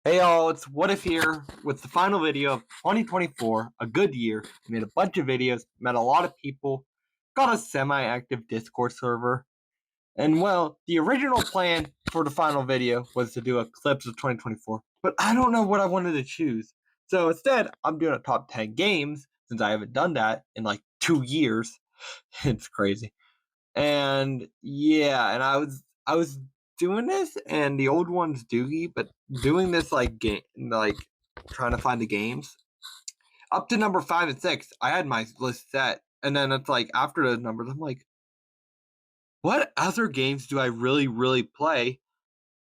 Hey y'all, it's What If here with the final video of 2024, a good year. Made a bunch of videos, met a lot of people, got a semi-active Discord server, and well, the original plan for the final video was to do a clips of 2024, but I don't know what I wanted to choose. So instead, I'm doing a top 10 games since I haven't done that in like 2 years. It's crazy. And yeah, and I was doing this, and the old one's Doogie, but doing this like game, like trying to find the games up to number 5 and 6. I had my list set, and then it's like after those numbers, I'm like, what other games do I really play?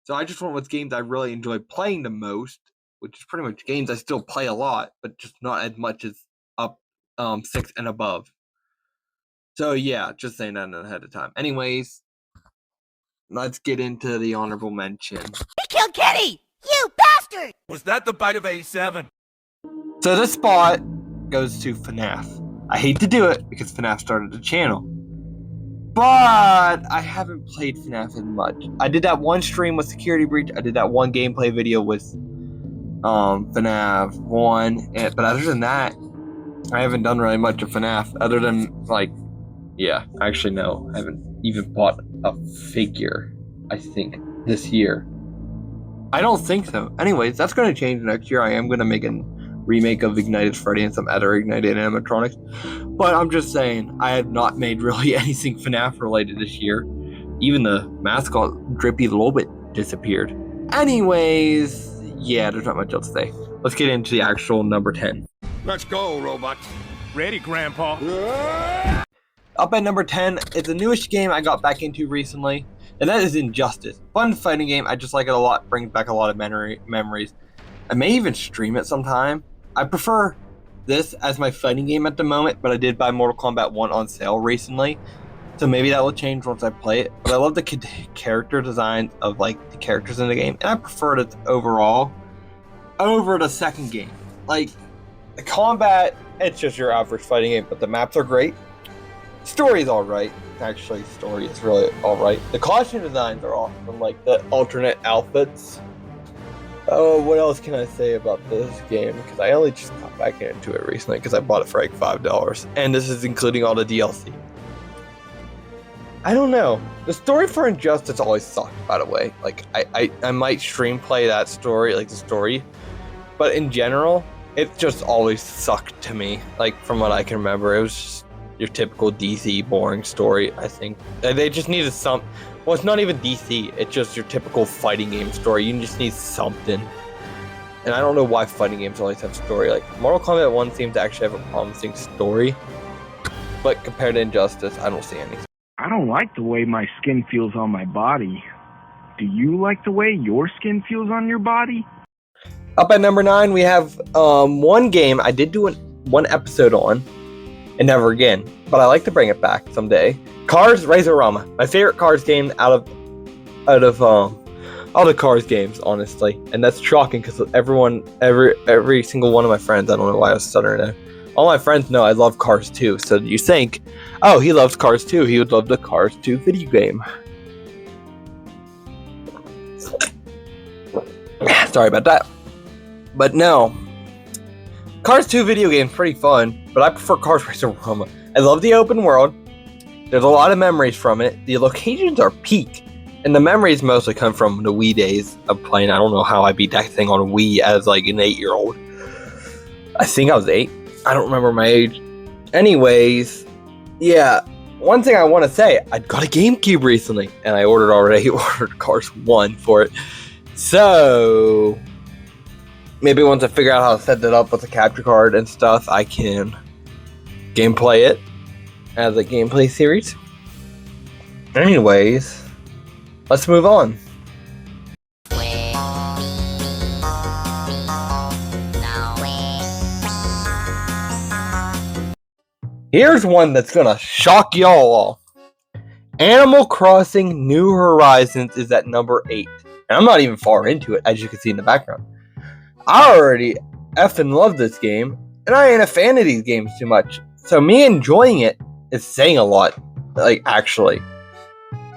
So I just went with games I really enjoy playing the most, which is pretty much games I still play a lot, but just not as much as up 6 and above. So yeah, just saying that ahead of time. Anyways, let's get into the honorable mention. He killed Kitty! You bastard! Was that the bite of 87? So this spot goes to FNAF. I hate to do it because FNAF started the channel, but I haven't played FNAF as much. I did that one stream with Security Breach. I did that one gameplay video with FNAF 1, but other than that, I haven't done really much of FNAF other than actually no, I haven't even bought a figure, I think, this year. I don't think so. Anyways, that's going to change next year. I am going to make a remake of Ignited Freddy and some other Ignited animatronics. But I'm just saying, I have not made really anything FNAF related this year. Even the mascot, Drippy the little bit, disappeared. Anyways, yeah, there's not much else to say. Let's get into the actual number 10. Let's go, robot. Ready, Grandpa. Up at number 10 is the newest game I got back into recently, and that is Injustice. Fun fighting game. I just like it a lot. Brings back a lot of memories. I may even stream it sometime. I prefer this as my fighting game at the moment, but I did buy Mortal Kombat 1 on sale recently, so maybe that will change once I play it. But I love the character design of like the characters in the game, and I prefer it overall over the second game. Like the combat, it's just your average fighting game, but the maps are great. Story's alright. Actually, story is really alright. The costume designs are awesome, like the alternate outfits. Oh, what else can I say about this game? Because I only just got back into it recently because I bought it for like $5. And this is including all the DLC. I don't know. The story for Injustice always sucked, by the way. Like, I might stream play that story, like the story. But in general, it just always sucked to me. Like, from what I can remember, it was just your typical DC boring story, I think. They just needed some... Well, it's not even DC. It's just your typical fighting game story. You just need something. And I don't know why fighting games always have story. Like, Mortal Kombat 1 seems to actually have a promising story. But compared to Injustice, I don't see anything. I don't like the way my skin feels on my body. Do you like the way your skin feels on your body? Up at number 9, we have one game I did do one episode on, and never again. But I like to bring it back someday. Cars Razorama, my favorite Cars game out of all the Cars games, honestly, and that's shocking because every single one of my friends, I don't know why I was stuttering there. All my friends know I love Cars 2, so you think, oh, he loves Cars 2, he would love the Cars 2 video game. Sorry about that, but no. Cars 2 video game is pretty fun, but I prefer Cars Razorama. I love the open world. There's a lot of memories from it. The locations are peak, and the memories mostly come from the Wii days of playing. I don't know how I beat that thing on Wii as like an 8-year-old. I think I was 8. I don't remember my age. Anyways, yeah. One thing I want to say, I got a GameCube recently, and I ordered Cars 1 for it. So maybe once I figure out how to set that up with a capture card and stuff, I can gameplay it as a gameplay series. Anyways, let's move on. Here's one that's gonna shock y'all all. Animal Crossing New Horizons is at number 8. And I'm not even far into it, as you can see in the background. I already effing love this game, and I ain't a fan of these games too much. So me enjoying it is saying a lot, like, actually.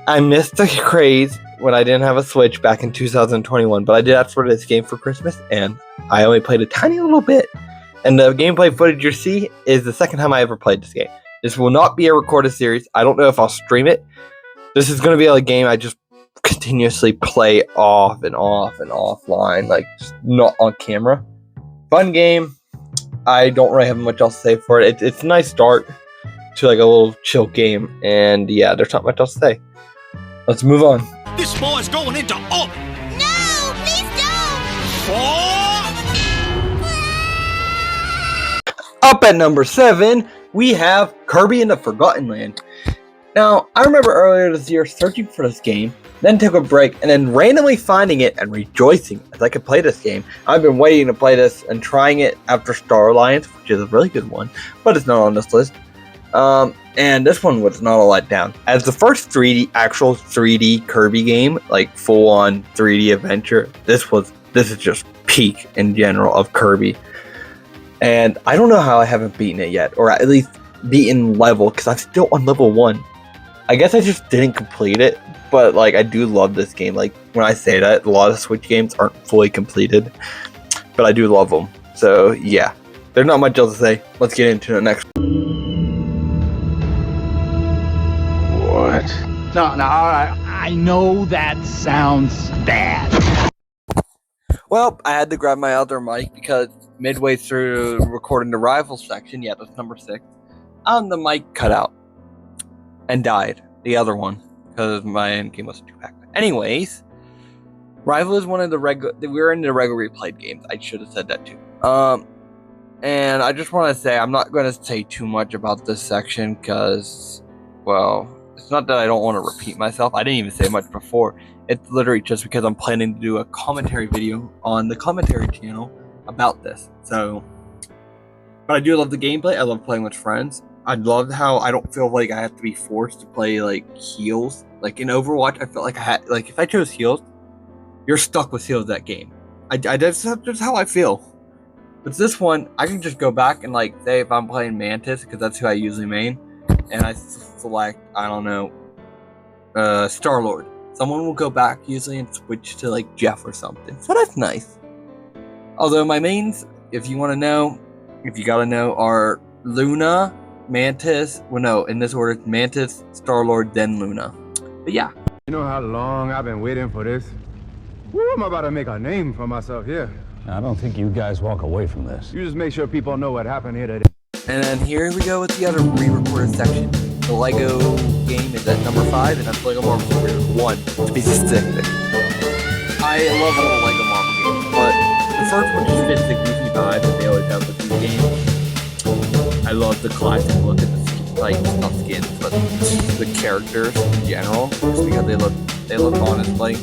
I missed the craze when I didn't have a Switch back in 2021, but I did ask for this game for Christmas, and I only played a tiny little bit. And the gameplay footage you see is the second time I ever played this game. This will not be a recorded series. I don't know if I'll stream it. This is going to be a game I just continuously play off and offline, like just not on camera. Fun game. I don't really have much else to say for it. It's a nice start to like a little chill game, and yeah, there's not much else to say. Let's move on. This boy's going into up. No, please don't! Up at number 7, we have Kirby and the Forgotten Land. Now, I remember earlier this year searching for this game, then took a break, and then randomly finding it and rejoicing as I could play this game. I've been waiting to play this and trying it after Star Alliance, which is a really good one, but it's not on this list. And this one was not a letdown. As the first actual 3D Kirby game, like full-on 3D adventure, this is just peak in general of Kirby. And I don't know how I haven't beaten it yet, or at least beaten level, because I'm still on level 1. I guess I just didn't complete it, but like I do love this game. Like when I say that, a lot of Switch games aren't fully completed, but I do love them. So yeah, there's not much else to say. Let's get into the next. What? No, I know that sounds bad. Well, I had to grab my other mic because midway through recording the rivals section, yeah, that's number 6, the mic cut out and died. The other one, because my end game wasn't too packed. Anyways, Rival is one of the we're in the regularly played games. I should have said that too. And I just want to say I'm not going to say too much about this section because, well, it's not that I don't want to repeat myself. I didn't even say much before. It's literally just because I'm planning to do a commentary video on the commentary channel about this. So, but I do love the gameplay. I love playing with friends. I love how I don't feel like I have to be forced to play like heals. Like in Overwatch, I felt like I had, like if I chose heals, you're stuck with heals that game. That's just how I feel. But this one, I can just go back and like say if I'm playing Mantis, because that's who I usually main, and I select, I don't know, Star-Lord. Someone will go back usually and switch to like Jeff or something. So that's nice. Although my mains, if you want to know, if you gotta know, are Luna, Mantis, well no, in this order, Mantis, Star-Lord, then Luna. But yeah. You know how long I've been waiting for this? Woo, I'm about to make a name for myself here. I don't think you guys walk away from this. You just make sure people know what happened here today. And then here we go with the other re-recorded section. The Lego game is at number 5, and that's Lego Marvel Super 1, to be specific. I love all the Lego Marvel games, but the first one just fits the goofy vibe that they always have with these games. I love the classic look at the skins, like not skins, but the characters in general, just because they look honestly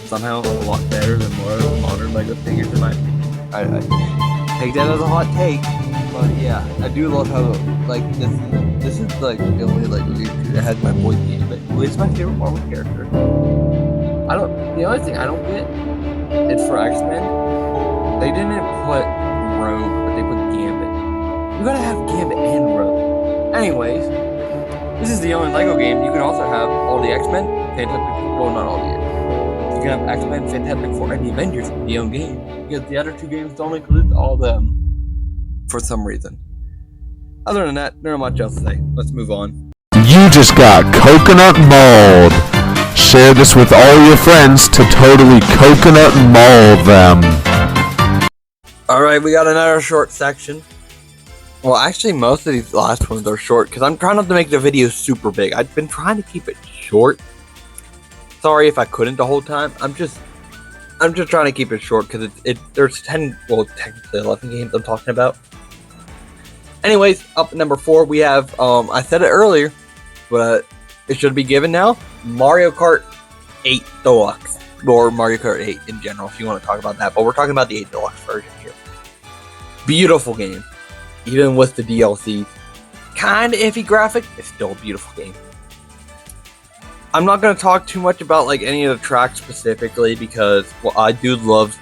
somehow a lot better than more modern Lego figures in my opinion. I take that as a hot take, but yeah, I do love how like this is like the only Lego game that has my boy Gambit, who is my favorite Marvel character. The only thing I don't get is for X-Men, they didn't put Rogue, but they put Gambit. You gotta have Gambit and Rogue. Anyways, this is the only Lego game you can also have all the X-Men, Fantastic Four, well not all the You can have X-Men, Fantastic Four, and the Avengers in the own game, because the other two games don't include all of them for some reason. Other than that, not much else to say. Let's move on. You just got coconut mauled. Share this with all your friends to totally coconut maul them. Alright, we got another short section. Well, actually, most of these last ones are short, because I'm trying not to make the video super big. I've been trying to keep it short. Sorry if I couldn't the whole time. I'm just trying to keep it short, because there's 10, well, technically 11 games I'm talking about. Anyways, up at number 4, we have, I said it earlier, but it should be given now, Mario Kart 8 Deluxe, or Mario Kart 8 in general, if you want to talk about that, but we're talking about the 8 Deluxe version here. Beautiful game, even with the DLCs. Kinda iffy graphic, it's still a beautiful game. I'm not going to talk too much about like any of the tracks specifically, because, well, I do love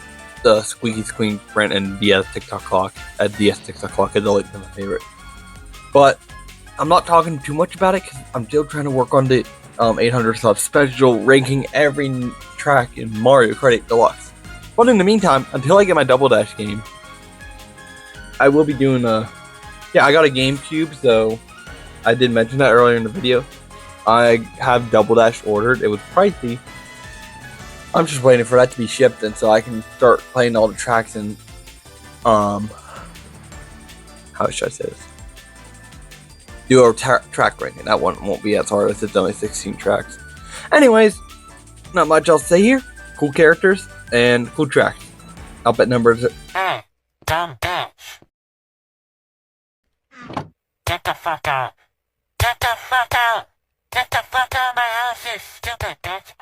the Squeaky Squeak Sprint and DS TikTok Clock. DS TikTok Clock is always been my favorite. But I'm not talking too much about it because I'm still trying to work on the 800 sub special, ranking every track in Mario Kart 8 Deluxe. But in the meantime, until I get my Double Dash game, I will be doing I got a GameCube, so I did mention that earlier in the video. I have Double Dash ordered. It was pricey. I'm just waiting for that to be shipped, and so I can start playing all the tracks and how should I say this? Do a track ranking. That one won't be as hard as it's only 16 tracks. Anyways, not much else to say here. Cool characters and cool tracks. Up at numbers. Hey, dumb bitch. Get the fuck out. Get the fuck out. Get the fuck out of my house, you stupid bitch.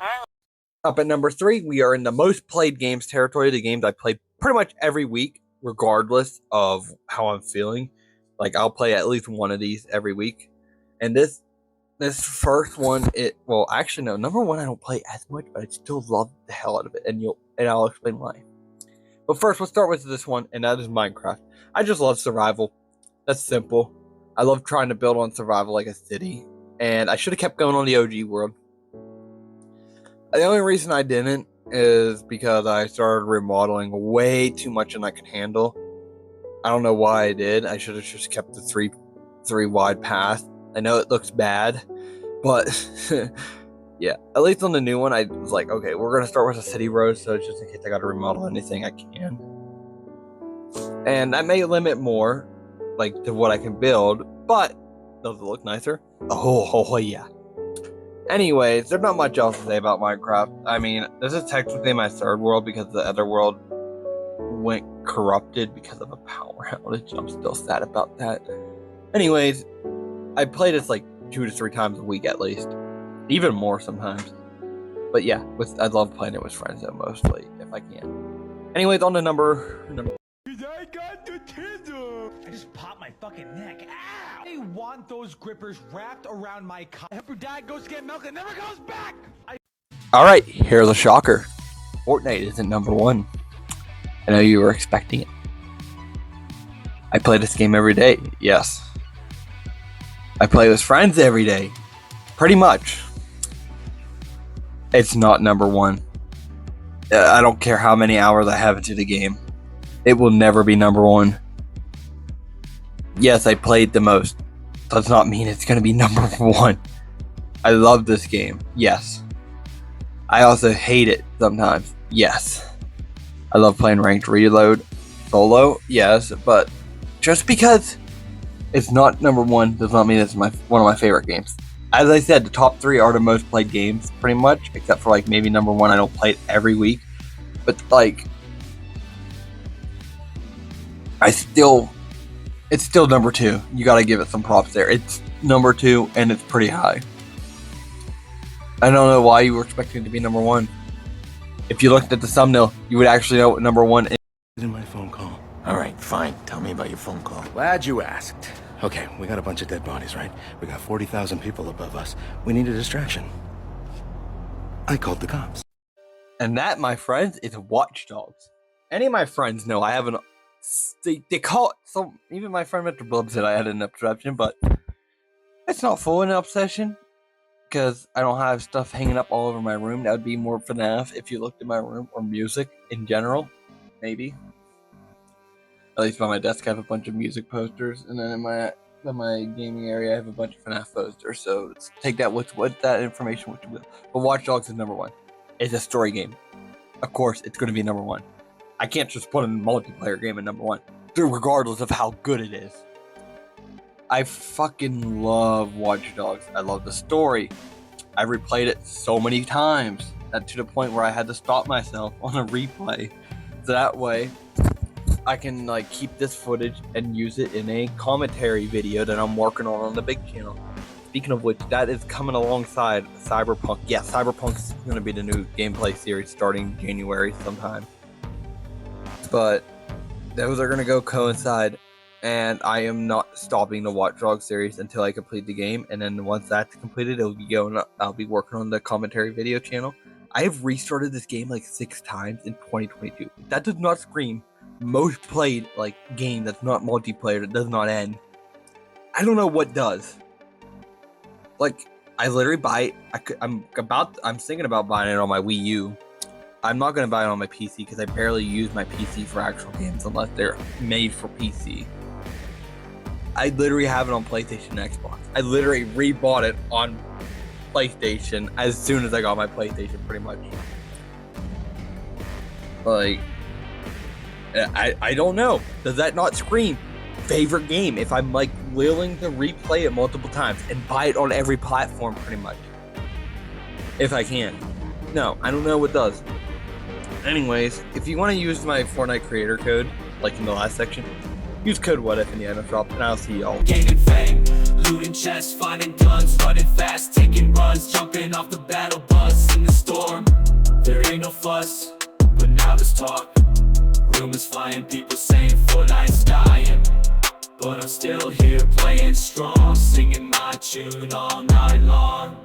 Up at number 3, we are in the most played games territory. The games I play pretty much every week, regardless of how I'm feeling. Like, I'll play at least one of these every week. And this first one, actually no, number 1 I don't play as much, but I still love the hell out of it, and I'll explain why. But first, let's start with this one, and that is Minecraft. I just love survival. That's simple. I love trying to build on survival like a city, and I should have kept going on the OG world. The only reason I didn't is because I started remodeling way too much than I could handle. I don't know why I did. I should have just kept the three wide path. I know it looks bad, but yeah. At least on the new one, I was like, okay, we're gonna start with a city road, so it's just in case I gotta remodel anything I can. And I may limit more, like, to what I can build, but does it look nicer? Oh yeah. Anyways, there's not much else to say about Minecraft. I mean, this is technically my third world because the other world went corrupted because of a power outage. I'm still sad about that. Anyways, I play this like 2 to 3 times a week at least. Even more sometimes. But yeah, I love playing it with friends though, mostly, if I can. Anyways, on to number... I got the Tinder. I just popped my fucking neck. Ow! I want those grippers wrapped around my cock. After dad goes to get milk, it never goes back. Alright, here's a shocker. Fortnite isn't number 1. I know you were expecting it. I play this game every day, yes. I play with friends every day. Pretty much. It's not number 1. I don't care how many hours I have into the game. It will never be number 1. Yes, I played the most. Does not mean it's going to be number 1. I love this game. Yes. I also hate it sometimes. Yes. I love playing ranked reload. Solo. Yes. But just because it's not number 1 does not mean it's one of my favorite games. As I said, the top 3 are the most played games, pretty much. Except for like maybe number 1. I don't play it every week. But like... it's still number 2. You gotta give it some props there. It's number 2 and it's pretty high. I don't know why you were expecting it to be number 1. If you looked at the thumbnail, you would actually know what number 1 is. In my phone call. All right, fine. Tell me about your phone call. Glad you asked. Okay, we got a bunch of dead bodies, right? We got 40,000 people above us. We need a distraction. I called the cops. And that, my friends, is Watch Dogs. Any of my friends know I have an... They call it... So even my friend Mr. Blub said I had an obsession, but... It's not full an obsession. Because I don't have stuff hanging up all over my room. That would be more FNAF if you looked at my room. Or music in general. Maybe. At least by my desk I have a bunch of music posters. And then in my gaming area I have a bunch of FNAF posters. So take that with that information what you will. But Watch Dogs is number 1. It's a story game. Of course it's going to be number 1. I can't just put a multiplayer game in number 1. Regardless of how good it is. I fucking love Watch Dogs. I love the story. I replayed it so many times. To the point where I had to stop myself on a replay. So that way, I can like keep this footage and use it in a commentary video that I'm working on the big channel. Speaking of which, that is coming alongside Cyberpunk. Yeah, Cyberpunk's going to be the new gameplay series starting January sometime. But those are going to go coincide. And I am not stopping the Watch Dogs series until I complete the game. And then once that's completed, I'll be working on the commentary video channel. I have restarted this game like 6 times in 2022. That does not scream most played like game that's not multiplayer, that does not end. I don't know what does. Like, I literally buy it. I'm thinking about buying it on my Wii U. I'm not going to buy it on my PC because I barely use my PC for actual games unless they're made for PC. I literally have it on PlayStation and Xbox. I literally rebought it on PlayStation as soon as I got my PlayStation, pretty much. Like, I don't know. Does that not scream favorite game if I'm like willing to replay it multiple times and buy it on every platform, pretty much? If I can. No, I don't know what does. Anyways, if you want to use my Fortnite creator code, like in the last section, use code WHATIF in the item shop, and I'll see y'all. Gaining fame, looting chests, finding guns, running fast, taking runs, jumping off the battle bus in the storm. There ain't no fuss, but now there's talk. Rumors flying, people saying Fortnite's dying. But I'm still here playing strong, singing my tune all night long.